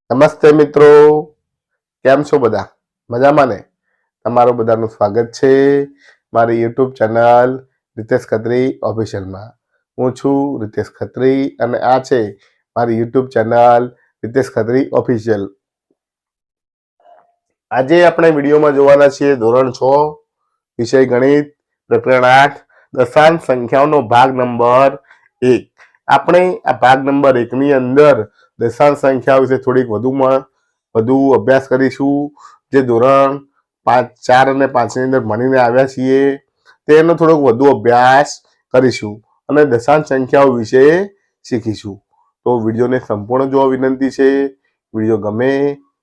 નમસ્તે મિત્રો, કેમ છો બધા? મજામાં ને? તમારું બધાનું સ્વાગત છે મારી યુટ્યુબ ચેનલ રીતેશ ખત્રી ઓફિશિયલમાં. હું છું રીતેશ ખત્રી અને આ છે મારી YouTube channel Ritesh Khatri official. આજે આપણે વિડીયોમાં જોવાના છીએ ધોરણ 6 વિષય ગણિત પ્રકરણ 8 દશાંશ સંખ્યાઓનો ભાગ નંબર 1. આપણે આ ભાગ નંબર 1 ની અંદર દશાંશ સંખ્યાઓ વિશે થોડીક વધુ અભ્યાસ કરીશું. જે ધોરણ 5, 4 અને 5 ની અંદર ભણીને આવ્યા છીએ તેનો થોડોક વધુ અભ્યાસ કરીશું અને દશાંશ સંખ્યાઓ વિશે શીખીશું. તો વિડીયોને સંપૂર્ણ જોવા વિનંતી છે. વિડીયો ગમે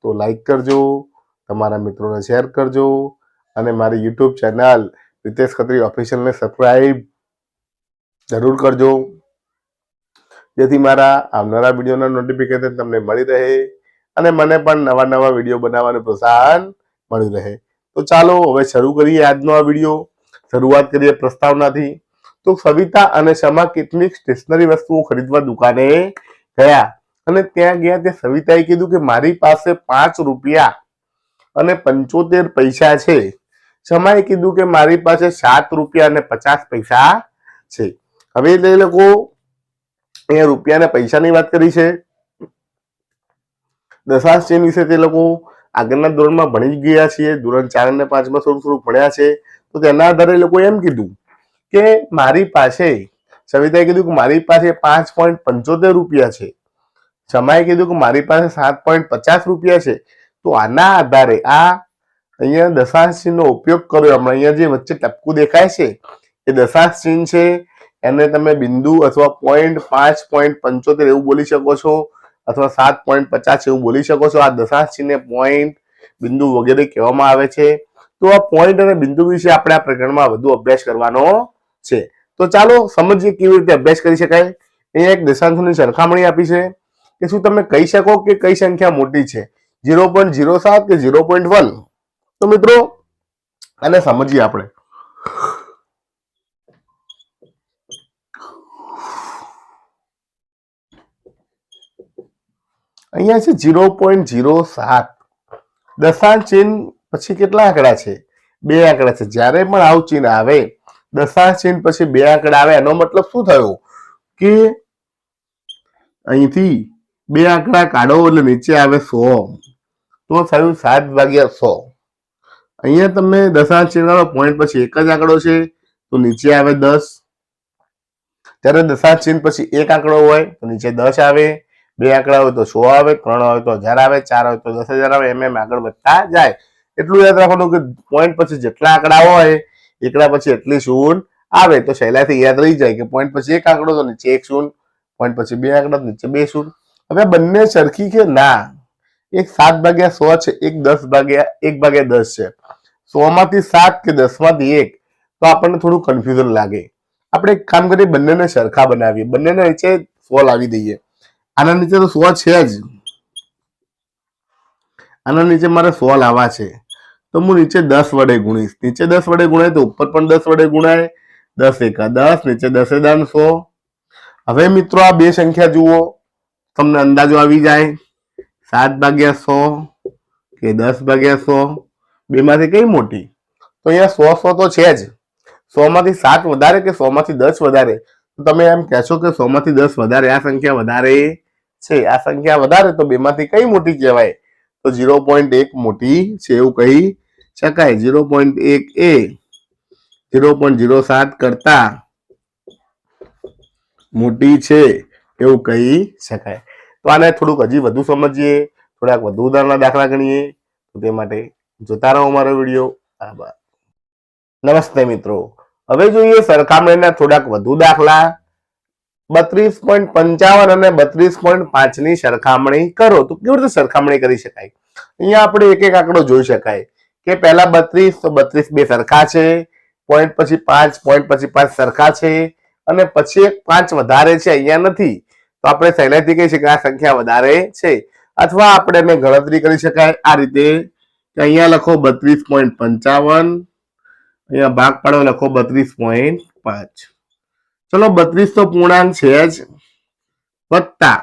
તો લાઈક કરજો, તમારા મિત્રોને શેર કરજો અને મારી યુટ્યુબ ચેનલ રીતેશ ખત્રી ઓફિશિયલને સબસ્ક્રાઈબ જરૂર કરજો, જેથી મારા આવનારા વિડીયોના નોટિફિકેશન તમને મળી રહે અને મને પણ નવા વિડીયો બનાવવાનું પ્રોત્સાહન મળી રહે. તો ચાલો હવે શરૂ કરીએ આજનો આ વિડીયો. શરૂઆત કરીએ પ્રસ્તાવનાથી. તો સવિતા અને શમા કેટલીક સ્ટેશનરી વસ્તુઓ ખરીદવા દુકાને ગયા અને ત્યાં ગયા તે સવિતાએ કીધું કે મારી પાસે 5 રૂપિયા અને 75 પૈસા છે. શમાએ કીધું કે મારી પાસે 7 રૂપિયા અને 50 પૈસા છે. હવે એ લોકો અહીંયા રૂપિયા અને પૈસાની વાત કરી છે. દશાંશ ચિહ્ન વિશે તે લોકો આગળના ધોરણમાં ભણી ગયા છીએ. ધોરણ 4 અને 5 માં થોડું ભણ્યા છે. તો તેના આધારે લોકો એમ કીધું કે મારી પાસે, સવિતાએ કીધું કે મારી પાસે 5.75 રૂપિયા છે. શમાએ કીધું કે મારી પાસે 7.50 રૂપિયા છે. તો આના આધારે આ અહીંયા દશાંશ ચિહ્નનો ઉપયોગ કર્યો. હમણાં અહીંયા જે વચ્ચે ટપકું દેખાય છે એ દશાંશ ચિહ્ન છે. એને તમે બિંદુ અથવા પોઈન્ટ 5.75 એવું બોલી શકો છો અથવા 7.50 એવું બોલી શકો છો. આ દશાંશ ચિહ્નને પોઈન્ટ, બિંદુ વગેરે કહેવામાં આવે છે. તો આ પોઈન્ટ અને બિંદુ વિશે આપણે આ પ્રકરણમાં વધુ અભ્યાસ કરવાનો છે. તો ચાલો સમજીએ કેવી રીતે અભ્યાસ કરી શકાય. અહીંયા એક દશાંશની સરખામણી આપી છે કે શું તમે કહી શકો કે કઈ સંખ્યા મોટી છે, 0.07 કે 0.1? તો મિત્રો આને સમજીએ આપણે. અહીંયા છે 0.07. દશાંશ ચિહ્ન પછી કેટલા આંકડા છે? 2 આંકડા છે. જ્યારે પણ આવું ચિહ્ન આવે, દશાંશ ચિહ્ન પછી 2 આંકડા આવે, એનો મતલબ શું થયો કે અહીંથી 2 આંકડા કાઢો એટલે નીચે આવે 100. તો થયું 7/100. અહીંયા તમે દશાંશ ચિહ્નનો પોઈન્ટ પછી એક જ આંકડો છે તો નીચે આવે 10. ત્યારે દશાંશ ચિહ્ન પછી એક આંકડો હોય તો નીચે 10 આવે. 2 આંકડા હોય તો 100 આવે, 3 હોય તો 1000 આવે, 4 હોય તો 10,000 આવે. એમ આગળ વધતા જાય. એટલું યાદ રાખવાનું કે પોઈન્ટ પછી જેટલા આંકડા હોય એકડા પછી એટલી શૂન્ય આવે. તો સહેલાઈથી યાદ રહી જાય કે પોઈન્ટ પછી એક આંકડો તો નીચે એક શૂન્ય, પોઈન્ટ પછી 2 આંકડા તો નીચે 2 શૂન્ય. હવે બંને સરખી કે ના? એક 7/100 છે, એક 10/10 છે. 100 માંથી 7 કે 10 માંથી 1? તો આપણને થોડું કન્ફ્યુઝન લાગે. આપણે એક કામ કરીએ, બંનેને સરખા બનાવીએ. બંનેને નીચે 100 લાવી દઈએ. આના નીચે તો 100 છે જ. આના નીચે મારે 100 લાવવા છે તો હું નીચે 10 વડે ગુણીશ. નીચે 10 વડે ગુણાય તો ઉપર પણ 10 વડે ગુણાય. 10 એકા 10, નીચે 10 દાન 100. હવે મિત્રો આ બે સંખ્યા જુઓ, તમને અંદાજો આવી જાય. 7/100 કે 10/100? બેમાંથી કઈ મોટી? તો અહીંયા 100 તો છે જ. 100 માંથી 7 વધારે કે 100 માંથી 10 વધારે? તો તમે એમ કહેશો કે 100 માંથી 10 વધારે. આ સંખ્યા વધારે છે. આ સંખ્યા વધારે તો બેમાંથી કઈ મોટી કહેવાય? તો 0.1 મોટી છે એવું કહી શકાય. 0.1 એ 0.07 કરતા મોટી છે એવું કહી શકાય. તો આને થોડુંક હજી વધુ સમજીએ, થોડાક વધુ ઉદાહરણના દાખલા ગણીએ. તો તે માટે જોતા રહો મારો વિડીયો. આભાર. નમસ્તે મિત્રો, હવે જોઈએ સરખામણીના થોડાક વધુ દાખલા. 32.55 અને 32.5 ની સરખામણી કરો. તો કેવી રીતે સરખામણી કરી શકાય? અહીંયા આપણે એક એક આંકડો જોઈ શકાય કે પહેલા 32 તો 32 બે સરખા છે, પોઈન્ટ પછી 5, પોઈન્ટ પછી 5 સરખા છે અને પછી એક 5 વધારે છે, અહીંયા નથી. તો આપણે સહેલાઈથી કહી શકીએ આ સંખ્યા વધારે છે. અથવા આપણે એને ગણતરી કરી શકાય આ રીતે કે અહીંયા લખો 32.55, અહીંયા ભાગ પાડો લખો 32.5. ચલો 32 તો પૂર્ણાંક છે જ, વત્તા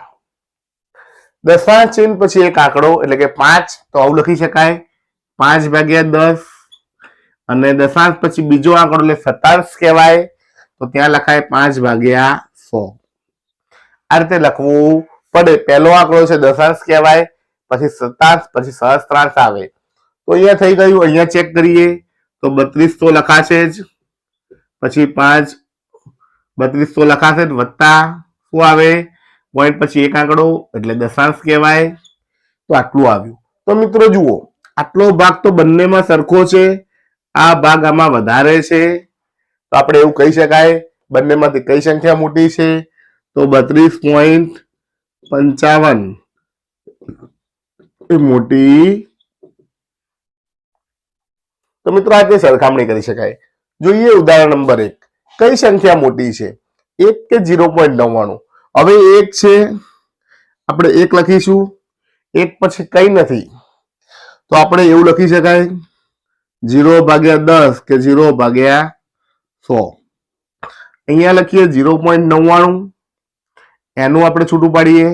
દશાંશ ચિહ્ન પછી એક આંકડો એટલે કે 5, તો આવું લખી શકાય 5/10. અને દશાંશ પછી બીજો આંકડો એટલે શતાંશ કહેવાય, તો ત્યાં લખાય 5/100. આ રીતે લખવું પડે. પહેલો આંકડો છે દશાંશ કહેવાય, પછી શતાંશ, પછી સહસ્ત્રાંશ આવે. તો અહીંયા થઈ ગયું. અહીંયા ચેક કરીએ તો 32 તો લખાશે જ, પછી 5 32 તો લખાશે જ, વત્તા શું આવે પોઈન્ટ પછી એક આંકડો એટલે દશાંશ કહેવાય. તો આટલું આવ્યું. તો મિત્રો જુઓ, આટલો ભાગ તો બંનેમાં સરખો છે, આ ભાગ આમાં વધારે છે, તો આપણે એવું કહી શકાય બંનેમાંથી કઈ સંખ્યા મોટી છે? તો 32.55 એ મોટી. તો મિત્રો આ સરખામણી કરી શકાય. જોઈએ ઉદાહરણ નંબર 1. કઈ સંખ્યા મોટી છે, 1 કે 0.99? હવે 1 છે, આપણે 1 લખીશું. 1 પછી કઈ નથી, તો આપણે એવું લખી શકાય 0/10 કે 0/100. અહીંયા લખીએ 0.99, એનું આપણે છૂટું પાડીએ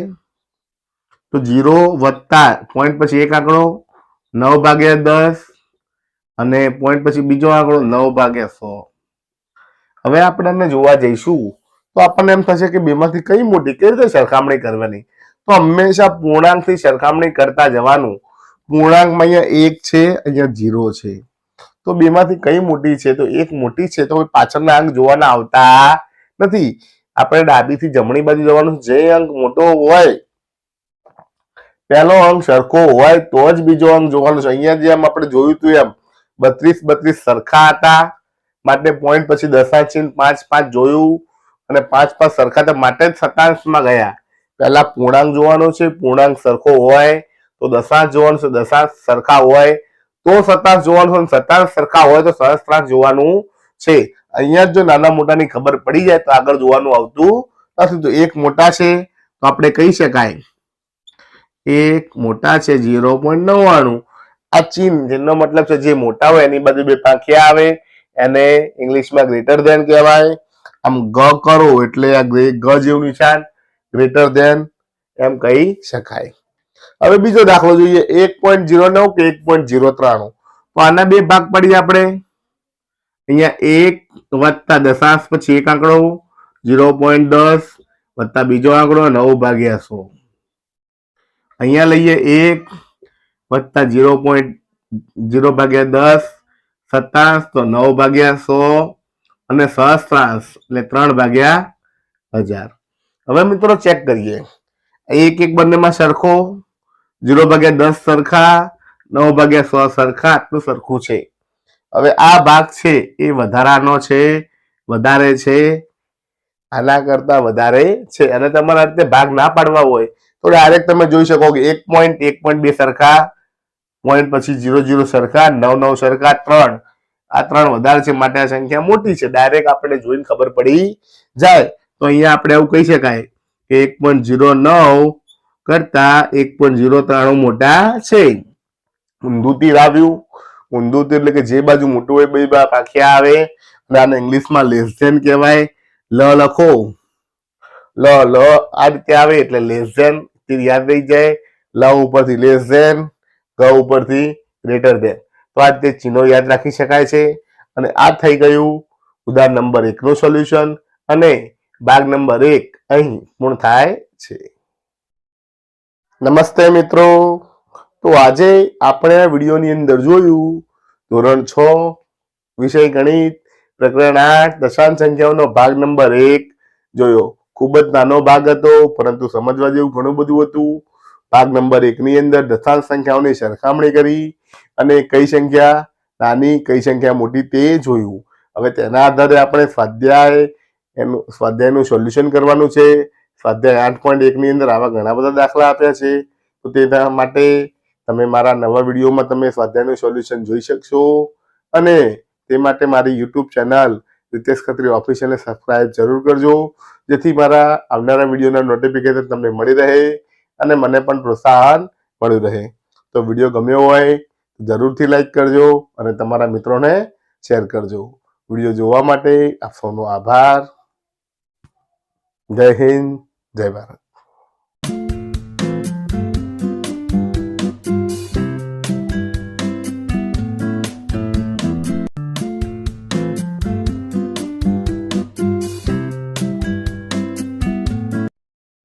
તો 0 વત્તા પોઈન્ટ પછી એક આંકડો 9/10 અને પોઈન્ટ પછી બીજો આંકડો 9/100. હવે આપણે જોવા જઈશું તો આપણને એમ થશે કે બેમાંથી કઈ મોટી, કઈ રીતે સરખામણી કરવાની? તો હંમેશા પૂર્ણાંકથી સરખામણી કરતા જવાનું. પૂર્ણાંકમાં અહીંયા 1 છે, અહીંયા 0 છે, તો બેમાંથી કઈ મોટી છે? તો 1 મોટી છે, તો પાછળના અંક જોવાના આવતા નથી. આપણે ડાબીથી જમણી બાજુ જવાનું. જે અંક મોટો હોય, પહેલો અંક સરખો હોય તો જ બીજો અંક જોવાનો છે. અહીંયા જેમ આપણે જોયું હતું એમ 32 સરખા હતા, માટે પોઈન્ટ પછી દશાંશ ચિહ્ન 5 જોયું, અને 5 સરખા હતા માટે જ શતાંશમાં ગયા. પહેલા પૂર્ણાંક જોવાનો છે, પૂર્ણાંક સરખો હોય તો દશાંશ જોવાનું છે, દશાંશ સરખા હોય તો શતાંશ જોવાનું છે, શતાંશ સરખા હોય તો સહસ્ત્રાંશ જોવાનું છે. અહીંયા જો નાના મોટાની ખબર પડી જાય તો આગળ જોવાનું આવતું નથી. તો 1 મોટા છે, તો આપણે કહી શકાય 1 મોટા છે 0.99. આ ચિહ્ન, જેનો મતલબ છે જે મોટા હોય એની બાજુ બે પાંખિયા આવે, એને ઇંગ્લિશમાં ગ્રેટર ધેન કહેવાય. આમ ગ કરો એટલે આ ગ જેવું નિશાન, ગ્રેટર ધેન એમ કહી શકાય. હવે બીજો દાખલો જોઈએ, 1.09 કે 1.093. તો આના બે ભાગ પડી આપણે. અહીંયા 1 વત્તા દશાંશ પછી એક આંકડો 0.10 વત્તા બીજો આંકડો 9/100. અહીંયા લઈએ 1 વત્તા 0.10 શતાંશ તો 9/100 અને સહસ્ત્રાંશ એટલે 3/1000. હવે મિત્રો ચેક કરીએ. 1 બંનેમાં સરખો, 0/10 સરખા, 9/100 સરખા, આટલું સરખું છે. હવે આ ભાગ છે એ વધારાનો છે, વધારે છે, આના કરતા વધારે છે. અને તમારે આ રીતે ભાગ ના પાડવા હોય તો ડાયરેક્ટ તમે જોઈ શકો કે 1.2 સરખા, પોઈન્ટ પછી 0 સરખા, 9 સરખા, 3 આ 3 વધારે છે માટે આ સંખ્યા મોટી છે. ડાયરેક્ટ આપણે જોઈને ખબર પડી જાય. તો અહીંયા આપણે એવું કહી શકાય કે 1.09 કરતા 1.093 મોટા છે. ઊંધું તીર આવ્યું. ઊંધું તીર એટલે કે જે બાજુ મોટું હોય બે પાંખિયા આવે, અને આને ઇંગ્લિશમાં લેસ ધેન કહેવાય. લ લખો, લ આ રીતે આવે એટલે લેસ ધેન, તીર યાદ રહી જાય. લ ઉપરથી લેસ ધેન, ગ ઉપરથી ગ્રેટર ધેન. તો આ રીતે ચિહ્નો યાદ રાખી શકાય છે. અને આ થઈ ગયું ઉદાહરણ નંબર 1 નું સોલ્યુશન, અને ભાગ નંબર 1 અહીં પૂર્ણ થાય છે. નમસ્તે મિત્રો. તો આજે આપણે આ વિડીયોની અંદર જોયું ધોરણ 6 વિષય ગણિત પ્રકરણ 8 દશાંશ સંખ્યાઓનો ભાગ નંબર 1 જોયો. ખૂબ જ નાનો ભાગ હતો, પરંતુ સમજવા જેવું ઘણું બધું હતું. ભાગ નંબર 1 ની અંદર દશાંશ સંખ્યાઓની સરખામણી કરી અને કઈ સંખ્યા નાની કઈ સંખ્યા મોટી તે જોયું. હવે તેના આધારે આપણે સ્વાધ્યાયનું સોલ્યુશન કરવાનું છે. સ્વાધ્યાય 8.1 ની અંદર આવા ઘણા બધા દાખલા આપ્યા છે. તો તેના માટે તમે મારા નવા વિડીયોમાં તમે સ્વાધ્યાયનું સોલ્યુશન જોઈ શકશો. અને તે માટે મારી યુટ્યુબ ચેનલ રિતેશ ખત્રી ઓફિશિયલને સબસ્ક્રાઇબ જરૂર કરજો, જેથી મારા આવનારા વિડીયોના નોટિફિકેશન તમને મળી રહે અને મને પણ પ્રોત્સાહન મળ્યું રહે. તો વિડીયો ગમ્યો હોય તો જરૂરથી લાઈક કરજો અને તમારા મિત્રોને શેર કરજો. વિડીયો જોવા માટે આપ સૌનો આભાર. જય હિન્દ, જય ભારત.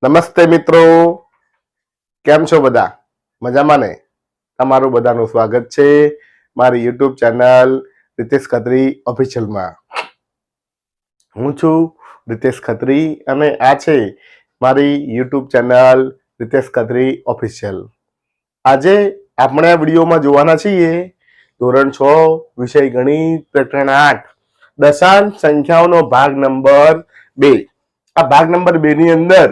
નમસ્તે મિત્રો, કેમ છો બધા? મજામાં ને? તમારું બધાનું સ્વાગત છે મારી યુટ્યુબ ચેનલ રીતેશ ખત્રી ઓફિશિયલમાં. હું છું રીતેશ ખત્રી અને આ છે મારી YouTube channel Ritesh Khatri official. આજે આપણે આ વિડીયોમાં જોવાના છીએ ધોરણ 6 વિષય ગણિત પ્રકરણ 8 દશાંશ સંખ્યાઓનો ભાગ નંબર 2. આ ભાગ નંબર 2 ની અંદર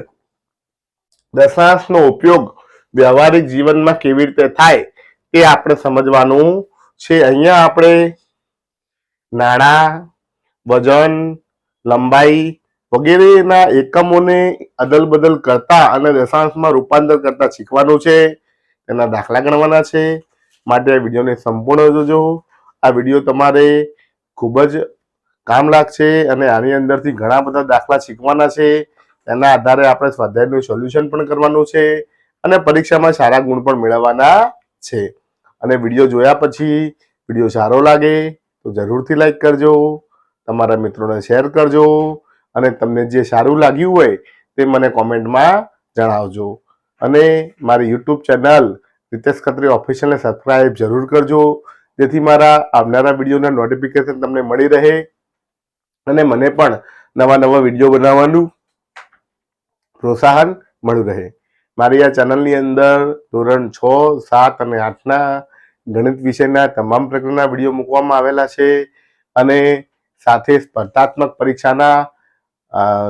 દશાંશનો ઉપયોગ વ્યવહારિક જીવનમાં કેવી રીતે થાય તે આપણે સમજવાનું છે. અહીંયા આપણે નાણાં, વજન, લંબાઈ વગેરેના એકમોને અદલ બદલ કરતા અને દશાંશમાં રૂપાંતર કરતા શીખવાનું છે. તેના દાખલા ગણવાના છે. માટે આ વિડીયોને સંપૂર્ણ જોજો. આ વિડીયો તમારે ખૂબ જ કામ લાગશે અને આની અંદરથી ઘણા બધા દાખલા શીખવાના છે. એના આધારે આપણે સ્વાધ્યાયનું સોલ્યુશન પણ કરવાનું છે અને પરીક્ષામાં સારા ગુણ પણ મેળવવાના છે. અને વિડીયો જોયા પછી વિડીયો સારો લાગે તો જરૂરથી લાઈક કરજો, તમારા મિત્રોને શેર કરજો અને તમને જે સારું લાગ્યું હોય તે મને કોમેન્ટમાં જણાવજો. અને મારી યુટ્યુબ ચેનલ રીતેશ ખત્રી ઓફિશિયલને સબસ્ક્રાઇબ જરૂર કરજો, જેથી મારા આવનારા વિડીયોના નોટિફિકેશન તમને મળી રહે અને મને પણ નવા નવા વિડીયો બનાવવાનું પ્રોત્સાહન મળ્યું રહે. મારી આ ચેનલની અંદર ધોરણ 6, 7 અને 8ના ગણિત વિષયના તમામ પ્રકારના વિડીયો મૂકવામાં આવેલા છે અને સાથે સ્પર્ધાત્મક પરીક્ષાના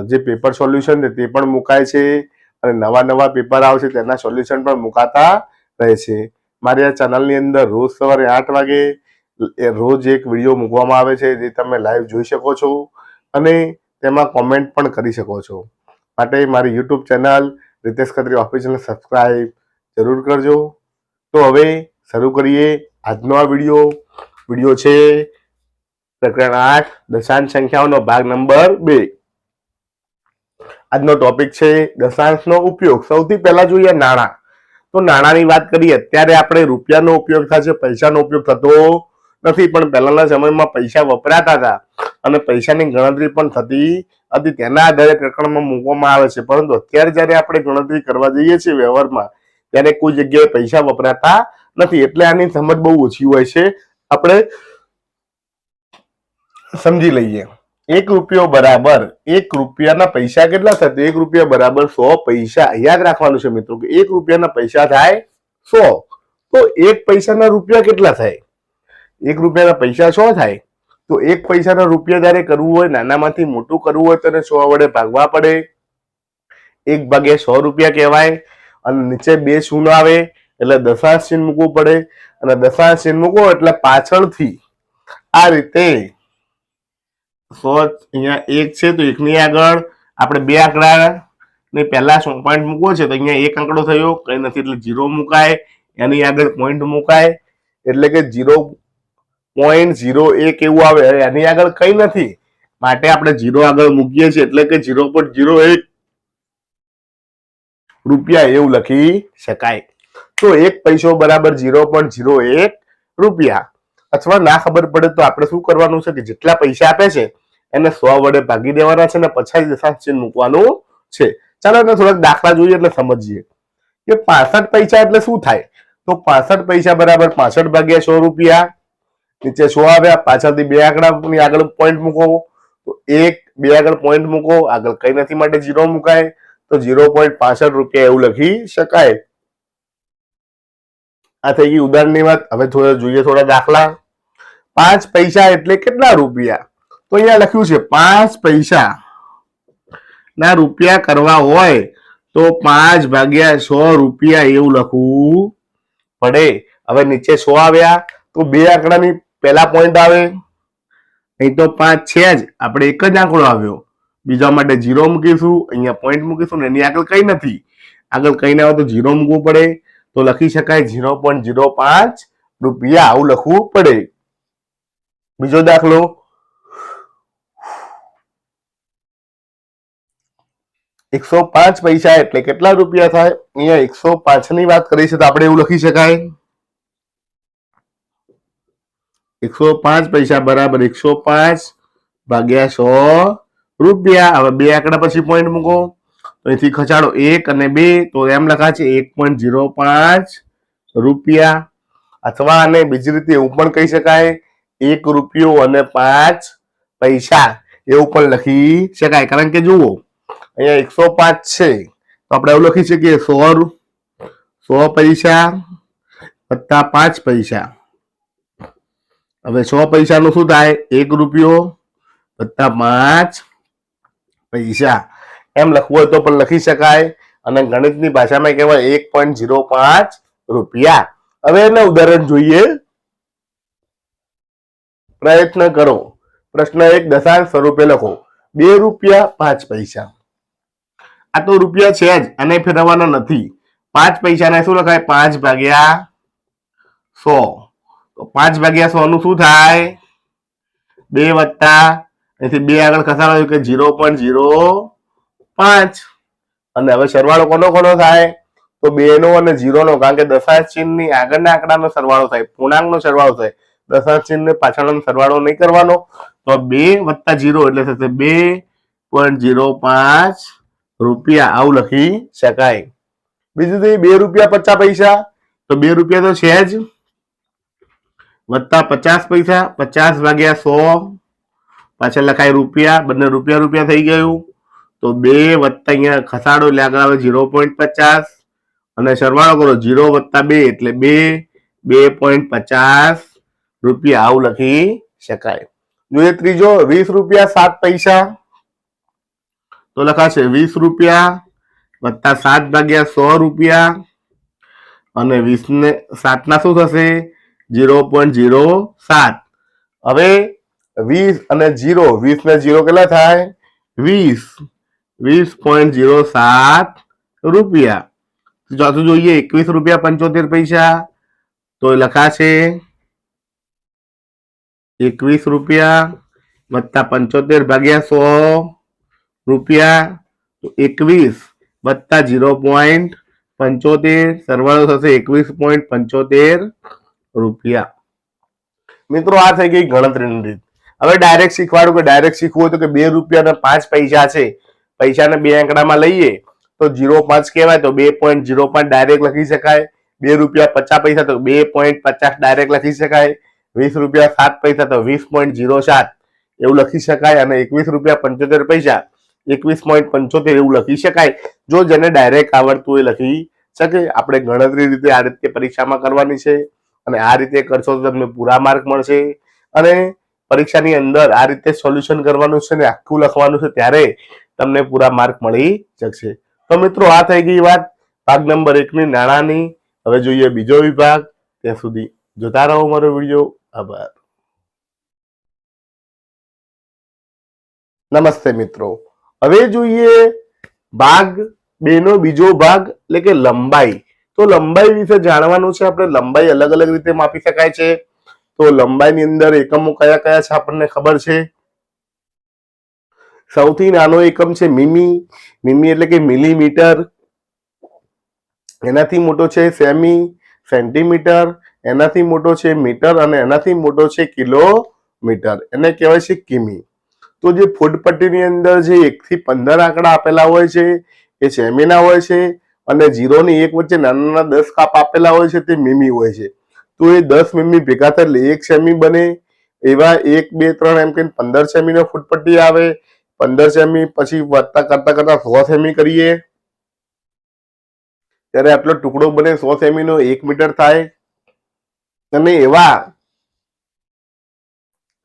જે પેપર સોલ્યુશન છે તે પણ મુકાય છે અને નવા નવા પેપર આવશે તેના સોલ્યુશન પણ મુકાતા રહે છે. મારી આ ચેનલની અંદર રોજ સવારે 8 વાગે રોજ એક વિડીયો મૂકવામાં આવે છે, જે તમે લાઈવ જોઈ શકો છો અને તેમાં કોમેન્ટ પણ કરી શકો છો. માટે મારી યુટ્યુબ ચેનલ રીતેશ ખત્રી ઓફિશિયલને સબસ્ક્રાઇબ જરૂર કરજો. તો હવે શરૂ કરીએ આજનો આ વિડીયો. વિડીયો છે પ્રકરણ 8 દશાંશ સંખ્યાઓનો ભાગ નંબર 2. આજનો ટોપિક છે દશાંશનો ઉપયોગ. સૌથી પહેલા જોઈએ નાણાં. તો નાણાંની વાત કરીએ, અત્યારે આપણે રૂપિયાનો ઉપયોગ થાય છે, પૈસાનો ઉપયોગ થતો નથી. પણ પહેલાના સમયમાં પૈસા વપરાતા હતા અને પૈસાની ગણતરી પણ થતી હતી. તેના આધારે પ્રકરણમાં મૂકવામાં આવે છે. પરંતુ અત્યારે જયારે આપણે ગણતરી કરવા જઈએ છીએ વ્યવહારમાં, ત્યારે કોઈ જગ્યાએ પૈસા વપરાતા નથી. એટલે આની સમજ બહુ ઓછી હોય છે. આપણે સમજી લઈએ. 1 રૂપિયો બરાબર 1 રૂપિયાના પૈસા કેટલા થાય? 1 રૂપિયા બરાબર 100 પૈસા. યાદ રાખવાનું છે મિત્રો કે 1 રૂપિયાના પૈસા થાય 100. તો 1 પૈસાના રૂપિયા કેટલા થાય? 1 રૂપિયાના પૈસા 100 થાય. તો 1 પૈસાના રૂપિયા જયારે કરવું હોય, નાનામાંથી મોટું કરવું હોય તો 100 વડે ભાગવા પડે. 1 ભાગ્યા 100 રૂપિયા કહેવાય. અને નીચે 2 શૂન્ય આવે એટલે દશાંશ ચિહ્ન મૂકવું પડે અને દશાંશ ચિહ્ન મૂકો એટલે પાછળથી આ રીતે 100 અહીંયા 1 છે તો 1 ની આગળ આપણે 2 આંકડા ને પહેલા પોઈન્ટ મૂકવો છે તો અહીંયા 1 આંકડો થયો, કઈ નથી એટલે 0 મુકાય. એની આગળ પોઈન્ટ મુકાય એટલે કે 0.01 એવું આવે. એની આગળ કઈ નથી માટે આપણે 0 આગળ મૂકીએ છીએ એટલે કે 0.01 રૂપિયા એવું લખી શકાય. તો 1 પૈસો બરાબર 0.01 રૂપિયા. અથવા ના ખબર પડે તો આપણે શું કરવાનું છે કે જેટલા પૈસા આપે છે એને 100 વડે ભાગી દેવાના છે અને પછી દશાંશ ચિહ્ન મૂકવાનું છે. ચાલો એને થોડાક દાખલા જોઈએ એટલે સમજીએ કે 65 પૈસા એટલે શું થાય. તો 65 પૈસા બરાબર 65 ભાગ્યા 100 રૂપિયા. નીચે 100 આવ્યા, પાછળથી 2 આંકડાની આગળ પોઈન્ટ મૂકો તો 1 2 આગળ પોઈન્ટ મૂકો, આગળ કઈ નથી માટે 0 મુકાય. તો 0.65 રૂપિયા એવું લખી શકાય. આ થઈ ગઈ ઉદાહરણની વાત. હવે જોઈએ થોડા દાખલા. 5 પૈસા એટલે કેટલા રૂપિયા? તો અહીંયા લખ્યું છે 5 પૈસા ના રૂપિયા કરવા હોય તો 5 ભાગ્યા 100 રૂપિયા એવું લખવું પડે. હવે નીચે 100 આવ્યા તો 2 આંકડાની પહેલા પોઈન્ટ આવે. અહીં તો 5 છે જ, આપણે એક જ આંકડો આવ્યો. બીજા માટે 0 મૂકીશું, અહીંયા પોઈન્ટ મૂકીશું ને એની આગળ કઈ નથી. આગળ કઈ ના હોય તો 0 મૂકવું પડે. તો લખી શકાય 0.05 રૂપિયા આવું લખવું પડે. બીજો દાખલો. 105 પૈસા એટલે કેટલા રૂપિયા થાય? અહીંયા 105 ની વાત કરી છે તો આપણે એવું લખી શકાય 105 પૈસા બરાબર 105 ભાગ્યા 100 રૂપિયા. હવે 2 આંકડા પછી પોઈન્ટ મૂકો તો અહીંથી ખસાડો 1 અને 2 તો એમ લખાય છે 1.05 રૂપિયા, અથવા આને બીજી રીતે એવું પણ કહી શકાય 1 રૂપિયો અને 5 પૈસા એવું પણ લખી શકાય. કારણ કે જુઓ અહીંયા 105 છે તો આપણે એવું લખી શકીએ 100 પૈસા વત્તા 5 પૈસા. હવે 100 પૈસાનું શું થાય? 1 રૂપિયો વત્તા 5 પૈસા એમ લખવું હોય તો પણ લખી શકાય. અને ગણિતની ભાષામાં કહેવાય 1.05 રૂપિયા. હવે એના ઉદાહરણ જોઈએ. પ્રયત્ન કરો. પ્રશ્ન 1 દશાંશ સ્વરૂપે લખો 2 રૂપિયા 5 પૈસા. આ તો રૂપિયા છે જ, આને ફેરવવાના નથી. 5 પૈસાને શું લખાય? 5 ભાગ્યા 100. તો 5 ભાગ્યા 100 નું શું થાય? 2 વત્તા અહીંથી 2 આગળ ખસાડો કે 0.05. અને હવે સરવાળો કોનો કોનો થાય? તો 2 નો અને 0 નો, કારણ કે દશાંશ ચિહ્નની આગળના આંકડાનો સરવાળો થાય, પૂર્ણાંકનો સરવાળો થાય. દશાંશ ચિહ્ન પાછળનો સરવાળો નહીં કરવાનો. તો 2 વત્તા 0 એટલે થશે 2.05 રૂપિયા, આવું લખી શકાય. બીજું 2 રૂપિયા 50 પૈસા. તો 2 રૂપિયા તો છે જ, વત્તા 50 પૈસા. 50 ભાગ્યા 100 પાછળ લખાય રૂપિયા, બંને રૂપિયા રૂપિયા થઈ ગયું. તો 2 વત્તા અહીંયા ખસાડો એટલે આગળ આવે 0.50 અને સરવાળો કરો 0 વત્તા 2 એટલે 2.50 રૂપિયા, આવું લખી શકાય. જોઈએ ત્રીજો 20 રૂપિયા 7 પૈસા. તો લખાશે 20 રૂપિયા વત્તા 7 ભાગ્યા 100 રૂપિયા અને 20 ને 7 ના શું થશે? 0.07. હવે 20 અને 0, 20 ને 0 કેટલા થાય? 20.07 રૂપિયા. ચોથું જોઈએ 21 રૂપિયા 75 પૈસા. તો લખાશે 21 રૂપિયા વત્તા 75 ભાગ્યા 100 રૂપિયા. તો 21 વત્તા 0.75 સરવાળો થશે 21.75 રૂપિયા. મિત્રો આ થઈ ગઈ ગણતરીની રીત. હવે ડાયરેક્ટ શીખવાડું કે ડાયરેક્ટ શીખવું હોય તો કે 2 રૂપિયા અને 5 પૈસા છે, પૈસાને 2 આંકડામાં લઈએ તો 0.5 કહેવાય, તો 2.05 ડાયરેક્ટ લખી શકાય. 2 રૂપિયા 50 પૈસા તો 2.50 ડાયરેક્ટ લખી શકાય. 20 રૂપિયા 7 પૈસા તો 20.07 એવું લખી શકાય. અને 21 રૂપિયા 75 પૈસા 21.75 એવું લખી શકાય. જો જેને ડાયરેક્ટ આવડતું હોય લખી શકે. આપણે ગણતરી રીતે આ રીતે પરીક્ષામાં કરવાની છે અને આ રીતે કરશો તો તમને પૂરા માર્ક મળશે. અને પરીક્ષાની અંદર આ રીતે સોલ્યુશન કરવાનું છે ને આખું લખવાનું છે, ત્યારે તમને પૂરા માર્ક મળી શકશે. તો મિત્રો આ થઈ ગઈ વાત ભાગ નંબર 1 ની નાણાંની. હવે જોઈએ બીજો વિભાગ. ત્યાં સુધી જોતા રહો મારો વિડીયો. આભાર. નમસ્તે મિત્રો. હવે જોઈએ ભાગ 2 નો બીજો ભાગ એટલે કે લંબાઈ. તો લંબાઈ વિશે જાણવાનું છે આપણે. લંબાઈ અલગ અલગ રીતે માપી શકાય છે. તો લંબાઈની અંદર એકમો કયા કયા છે આપણને ખબર છે. સૌથી નાનો એકમ છે મીમી. મીમી એટલે કે મિલીમીટર. એનાથી મોટો છે સેમી, સેન્ટીમીટર. એનાથી મોટો છે મીટર અને એનાથી મોટો છે કિલોમીટર, એને કહેવાય છે કિમી. તો જે ફૂટપટ્ટીની અંદર જે 1 થી 15 આંકડા આપેલા હોય છે એ સેમીના હોય છે, અને 0 ની 1 વચ્ચે નાના નાના 10 કાપ આપેલા હોય છે તે મીમી હોય છે. તો એ 10 મીમી ભેગા થાય એટલે 1 સેમી બને. એવા 1 2 3 એમ કહીને 15 સેમીનો ફૂટપટ્ટી આવે. 15 સેમી પછી વધતા કરતા કરતા 100 સેમી કરીએ ત્યારે આટલો ટુકડો બને. 100 સેમીનો 1 મીટર થાય. અને એવા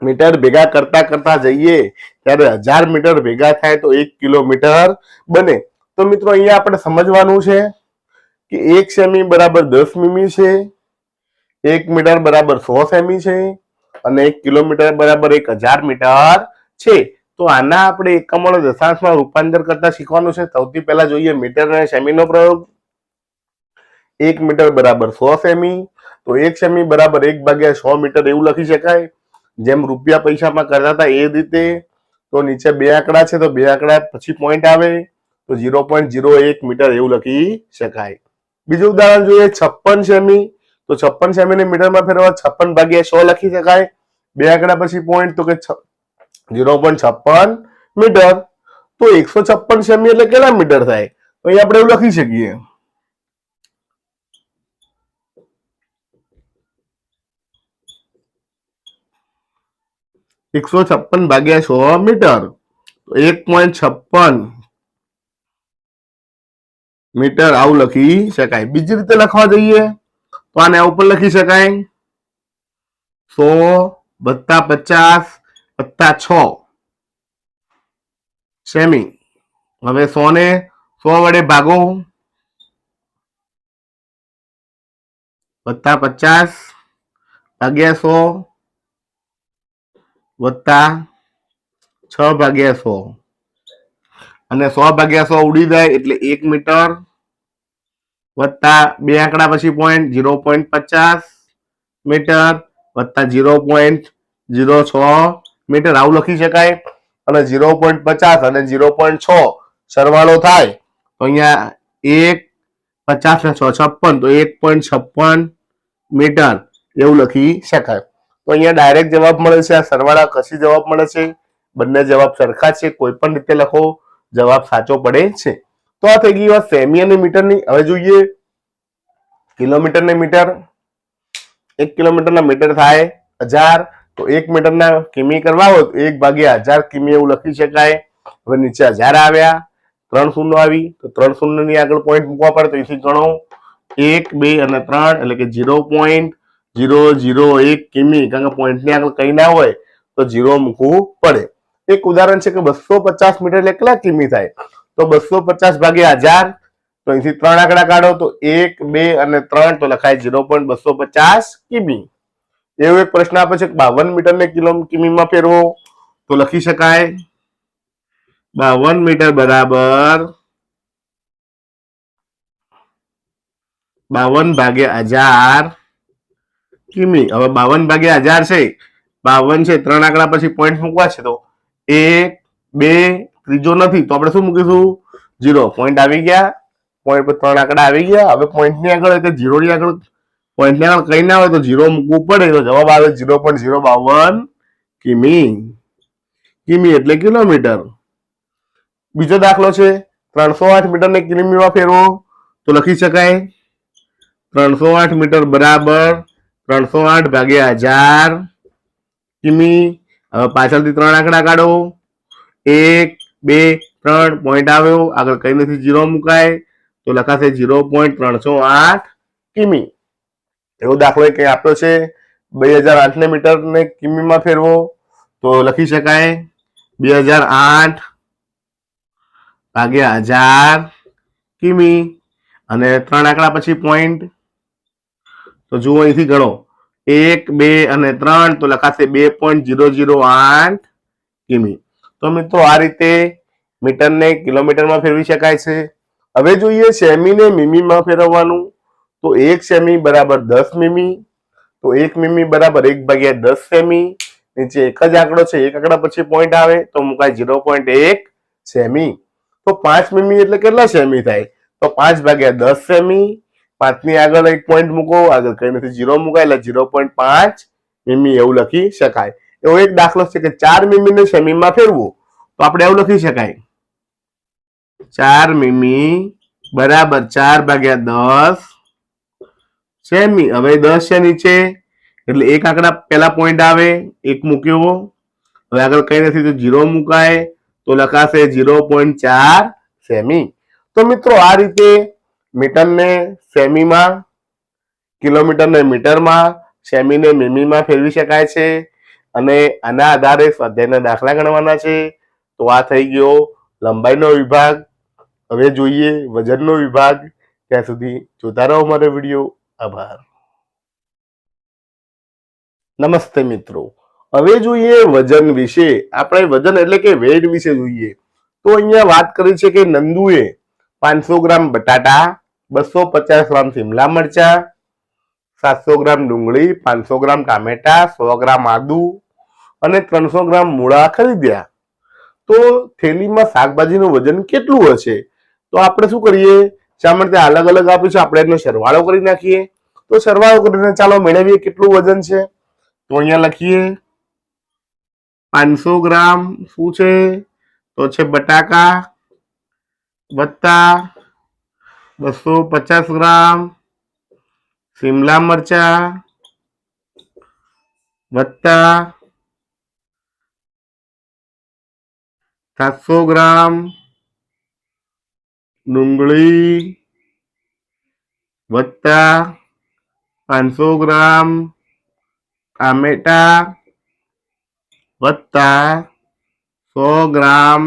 મીટર ભેગા કરતા કરતા જઈએ ત્યારે 1000 મીટર ભેગા થાય તો 1 કિલોમીટર બને. તો મિત્રો અહીંયા આપણે સમજવાનું છે કે 1 સેમી બરાબર 10 મીમી છે, 1 મીટર બરાબર 100 સેમી છે અને 1 કિલોમીટર બરાબર 1000 મીટર છે. તો આના આપણે એકમોનો દશાંશમાં રૂપાંતર કરતા શીખવાનું છે. સૌથી પહેલા જોઈએ મીટર અને સેમીનો પ્રયોગ. 1 મીટર બરાબર 100 સેમી. તો 1 સેમી બરાબર 1/100 મીટર એવું લખી શકાય. જેમ રૂપિયા પૈસામાં કરતા હતા એ રીતે. તો નીચે 2 આંકડા છે તો 2 આંકડા પછી પોઈન્ટ આવે તો 0.01 મીટર એવું લખી શકાય. બીજું ઉદાહરણ જોઈએ 56 સેમી. તો 56 સેમીને મીટરમાં ફેરવવા 56/100 લખી શકાય. 2 આંકડા પછી પોઈન્ટ તો કે 0.56 મીટર. તો તો 156 સેમી એટલે કેટલા મીટર થાય? તો અહીંયા આપણે એવું લખી શકીએ 156 ભાગ્યા 100 મીટર, 1.56 મીટર આવું લખી શકાય. બીજી રીતે લખવા જઈએ તો આને ઉપર લખી શકાય 100 વત્તા 50 વત્તા 6 સેમી. હવે 100 ને 100 વડે ભાગો, વત્તા 50 ભાગ્યા 100 વત્તા 6 ભાગ્યા 100 અને 100 ભાગ્યા 100 ઉડી જાય એટલે 1 મીટર વત્તા 2 આંકડા પછી પોઈન્ટ 0.50 મીટર વત્તા 0.06 મીટર આવું લખી શકાય. અને 0.50 અને 0.6 સરવાળો થાય તો અહીંયા 1 50 ને 6 56 તો 1.56 મીટર એવું લખી શકાય. તો અહીંયા ડાયરેક્ટ જવાબ મળે છે. આ સરવાળા કશી જવાબ મળે છે? બંને જવાબ સરખા છે, કોઈ પણ રીતે લખો જવાબ સાચો પડે છે. તો આ થઈ ગઈ વાત સેમી અને મીટરની. હવે જોઈએ કિલોમીટર ને મીટર. 1 કિલોમીટરના મીટર થાય 1000, તો 1 મીટરના કિમી કરવા હોય તો 1 ભાગ્યા 1000 કિમી એવું લખી શકાય. હવે નીચે 1000 આવ્યા, 3 શૂન્ય આવી તો 3 શૂન્યની આગળ પોઈન્ટ મૂકવા પડે, તો અહીંથી ગણો 1 2 અને 3 એટલે કે 0.001 કિમી, કારણ કે પોઈન્ટની આગળ કઈ ના હોય તો 0 મૂકવું પડે. એક ઉદાહરણ છે કે 250 મીટર એટલે કેટલા કિમી થાય? તો 250 ભાગ્યા 1000, તો અહીંથી 3 આંકડા કાઢો તો 1 2 અને 3 તો લખાય 0.250 કિમી. એવો એક પ્રશ્ન આપે છે કે 52 મીટરને કિમીમાં ફેરવો, તો લખી શકાય 52 મીટર બરાબર 52 ભાગ્યા 1000 કિમી. હવે 52 ભાગ્યા 1000 છે, 52 છે, 3 આંકડા પછી પોઈન્ટ મૂકવા છે તો 1 2 ત્રીજો નથી તો આપણે શું મૂકીશું 0. પોઈન્ટ આવી ગયા, પોઈન્ટ પર 3 આંકડા આવી ગયા. હવે પોઈન્ટની આગળ એટલે 0 ની આગળ પોઈન્ટની આગળ કઈ ના હોય તો 0 મૂકવું પડે, તો જવાબ આવે 0.052 કિમી. કિમી એટલે કિલોમીટર. બીજો દાખલો છે 308 મીટરને કિલોમીટરમાં ફેરવો, તો લખી શકાય 308 મીટર બરાબર 308 ભાગ્યા 1000 કિમી. હવે પાછળથી 3 આંકડા કાઢો, 1 2 3 પોઈન્ટ આવ્યો, આગળ કઈ નથી 0 મુકાય તો લખાશે 0.308 કિમી. એવો દાખલો એક આપ્યો છે 2008 ને મીટરને કિમીમાં ફેરવો, તો લખી શકાય 2008 ભાગ્યા 1000 કિમી. અને 3 આંકડા પછી પોઈન્ટ, તો જુઓ અહીંથી ગણો 1 2 અને 3 તો લખાશે 2.008 કિમી. તો મિત્રો આ રીતે મીટરને કિલોમીટરમાં ફેરવી શકાય છે. હવે જોઈએ સેમીને મીમીમાં ફેરવવાનું. તો 1 સેમી બરાબર 10 મીમી, તો 1 મીમી બરાબર 1 ભાગ્યા 10 સેમી. નીચે એક જ આંકડો છે, એક આંકડા પછી પોઈન્ટ આવે તો મુકાય 0.1 સેમી. તો 5 મીમી એટલે કેટલા સેમી થાય? તો 5 ભાગ્યા 10 સેમી. 5 ની આગળ એક પોઈન્ટ મૂકો, આગળ કઈ નથી 0 મુકાય એટલે 0.5 મીમી એવું લખી શકાય. એવો એક દાખલો છે કે 4 મીમીને સેમીમાં ફેરવું, તો આપણે એવું લખી શકાય 4 મીમી બરાબર 4 ભાગ્યા 10 સેમી. હવે 10 છે નીચે એટલે એક આંકડા પહેલા પોઈન્ટ આવે, એક મૂક્યો, હવે આગળ કઈ નથી તો 0 મુકાય તો લખાશે 0.4 સેમી. તો મિત્રો આ રીતે મીટરને સેમીમાં, કિલોમીટરને મીટરમાં, સેમીને મીમીમાં ફેરવી શકાય છે. અને આના આધારે સ્વાધ્યાયના દાખલા ગણવાના છે. તો આ થઈ ગયો લંબાઈનો વિભાગ. હવે જોઈએ વજનનો વિભાગ. ત્યાં સુધી જોતા રહો મારો વિડીયો. આભાર. નમસ્તે મિત્રો. હવે જોઈએ વજન વિશે. આપણે વજન એટલે કે વેઇટ વિશે જોઈએ. તો અહીંયા વાત કરી છે કે નંદુએ 500 ગ્રામ બટાટા, 250 ગ્રામ શિમલા મરચા, 700 ગ્રામ ડુંગળી, 500 ગ્રામ ટામેટા, 100 ગ્રામ આદુ અને 300 ગ્રામ મૂળા ખરીદ્યા. તો થેલીમાં શાકભાજીનું વજન કેટલું હશે? તો આપણે શું કરીએ, શા માટે અલગ અલગ આપ્યું છે, આપણે એનો સરવાળો કરી નાખીએ. તો સરવાળો કરીને ચાલો મેળવીએ કેટલું વજન છે. તો અહીંયા લખીએ 500 ગ્રામ શું છે તો છે બટાકા વત્તા 250 ગ્રામ શિમલા મરચા વત્તા 700 ગ્રામ ડુંગળી વત્તા 500 ગ્રામ ટામેટા વત્તા 100 ગ્રામ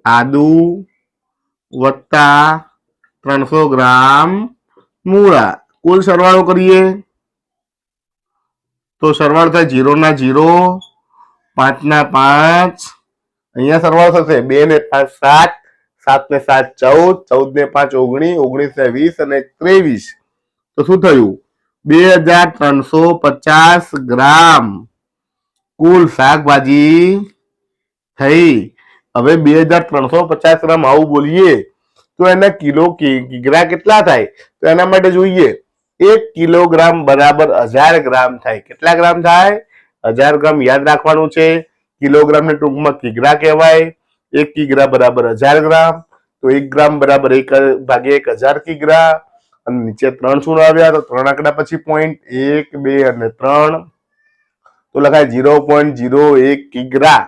આદુ વત્તા 300 ગ્રામ મૂળા. કુલ સરવાળો કરીએ તો સરવાળો થાય 0 ના 0, 5 ના 5. અહીંયા સરવાળો થશે 2 ને 5 7, 7 ને 7 14, 14 ને 5 19, 19 ને 20 અને 23. તો શું થયું? 2350 ગ્રામ કુલ શાકભાજી થઈ. હવે 2350 ગ્રામ આવું બોલીએ તો એના કિલો કિગ્રા કેટલા થાય? તો એના માટે જોઈએ 1 કિલોગ્રામ બરાબર 1000 ગ્રામ થાય. કેટલા ગ્રામ થાય? 1000 ગ્રામ. યાદ રાખવાનું છે, કિલોગ્રામ ને ટૂંકમાં કિગ્રા કહેવાય. 1 કિગ્રા બરાબર 1000 ગ્રામ. તો 1 ગ્રામ બરાબર 1 ભાગ્યા 1000 કિગ્રા. અને નીચે 3 શું આવ્યા? તો 3 આંકડા પછી પોઈન્ટ 1, 2 અને 3. તો લખાય 0.01 કિગ્રા.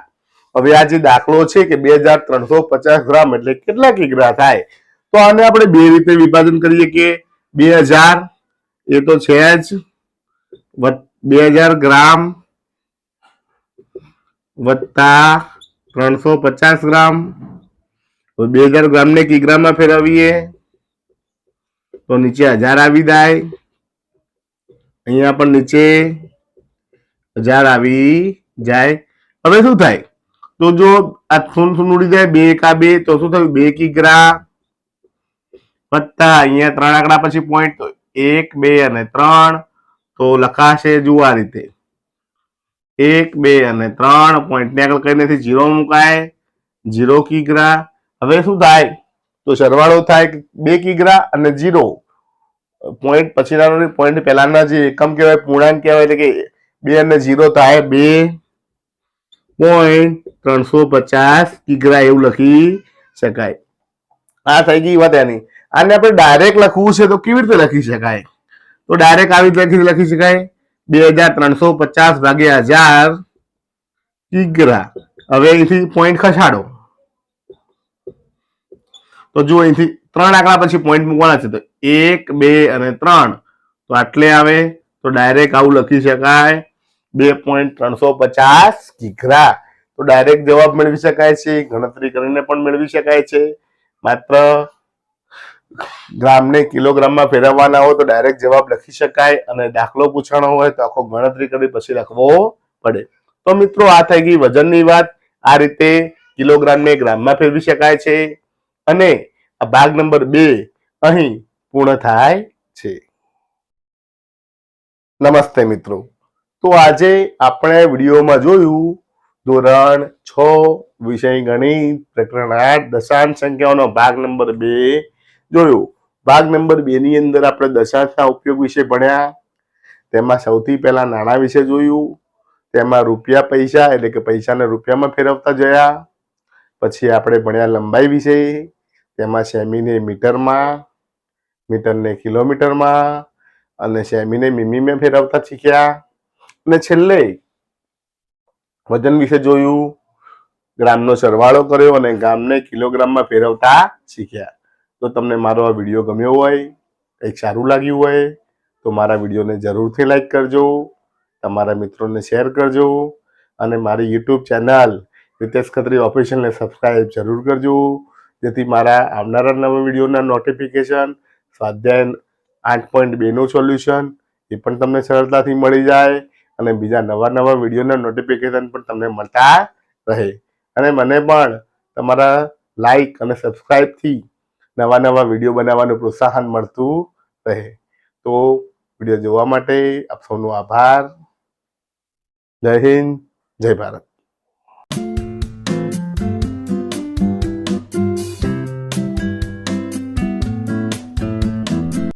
હવે આ જે દાખલો છે કે 2350 ગ્રામ એટલે કેટલા કિગ્રા થાય? તો આને આપણે બે રીતે વિભાજન કરીએ કે 2000 એ તો છે જ 2000 ગ્રામ વત્તા 350 ગ્રામ. 2000 ગ્રામ ને કિગ્રામાં ફેરવીએ તો નીચે 1000 આવી જાય. અહીંયા પણ નીચે 1000 આવી જાય. હવે શું થાય? તો જો આ શૂન્ય ઉડી જાય 2 કા 2 તો શું થયું? 2 કિગ્રા વત્તા અહીંયા 3 આંકડા પછી પોઈન્ટ 1, 2 અને 3. તો લખાશે જુઓ આ રીતે 1, 2 અને 3. પોઈન્ટ ને આગળ કઈ નથી, 0 મુકાય, 0 કિગ્રા. હવે શું થાય? તો સરવાળો થાય 2 કિગ્રા અને 0. પોઈન્ટ પછીના પોઈન્ટ પહેલાના જે એકમ કહેવાય, પૂર્ણાંક કહેવાય, એટલે કે 2 અને 0 થાય 2.350 કિગ્રા એવું લખી શકાય. આ થઈ ગઈ વાત એની. આને આપણે ડાયરેક્ટ લખવું છે તો કેવી રીતે લખી શકાય? તો ડાયરેક્ટ આવી રીતે લખી શકાય 2350 ભાગ્યા 1000 કિગ્રા. હવે અહીંથી પોઈન્ટ ખસાડો તો જો અહીંથી 3 આંકડા પછી પોઈન્ટ મૂકવાના છે તો 1, 2 અને 3. તો આટલે આવે તો ડાયરેક્ટ આવું લખી શકાય 2.350 કિગ્રા. તો ડાયરેક્ટ જવાબ મેળવી શકાય છે, ગણતરી કરીને પણ મેળવી શકાય છે. માત્ર ગ્રામને કિલોગ્રામમાં ફેરવવાના હોય તો ડાયરેક્ટ જવાબ લખી શકાય, અને દાખલો પૂછવાનો હોય તો આખો ગણતરી કરી પછી લખવો પડે. તો મિત્રો આ થઈ ગઈ વજનની વાત. આ રીતે કિલોગ્રામને ગ્રામમાં ફેરવી શકાય છે. અને આ ભાગ નંબર 2 અહીં પૂર્ણ થાય છે. નમસ્તે મિત્રો. તો આજે આપણે વિડીયોમાં જોયું ધોરણ 6 વિષય ગણિત પ્રકરણ 8 દશાંશ સંખ્યાઓનો ભાગ નંબર 2 જોયો. ભાગ નંબર 2 ની અંદર આપણે દશાંશના ઉપયોગ વિશે ભણ્યા. તેમાં સૌથી પહેલા નાણાં વિશે જોયું. તેમાં રૂપિયા પૈસા એટલે કે પૈસાને રૂપિયામાં ફેરવતા જોયા. પછી આપણે ભણ્યા લંબાઈ વિશે. તેમાં સેમીને મીટરમાં, મીટરને કિલોમીટરમાં અને સેમીને મીમીમાં ફેરવતા શીખ્યા. અને છેલ્લે વજન વિશે જોયું. ગ્રામનો સરવાળો કર્યો અને ગ્રામને કિલોગ્રામમાં ફેરવતા શીખ્યા. તો તમને મારો આ વિડીયો ગમ્યો હોય, કંઈક સારું લાગ્યું હોય તો મારા વિડીયોને જરૂરથી લાઈક કરજો, તમારા મિત્રોને શેર કરજો અને મારી યુટ્યુબ ચેનલ રિતેશ ખત્રી ઓફિશિયલને સબસ્ક્રાઈબ જરૂર કરજો, જેથી મારા આવનારા નવા વિડીયોના નોટિફિકેશન, સ્વાધ્યાય 8.2 નું સોલ્યુશન એ પણ તમને સરળતાથી મળી જાય અને બીજા નવા વિડીયોના નોટિફિકેશન પણ તમને મળતા રહે. અને મને પણ તમારા લાઈક અને સબસ્ક્રાઈબથી નવા વિડીયો બનાવવાનું પ્રોત્સાહન મળતું રહે. તો વિડીયો જોવા માટે આપ સૌનો આભાર. જય હિન્દ, જય ભારત.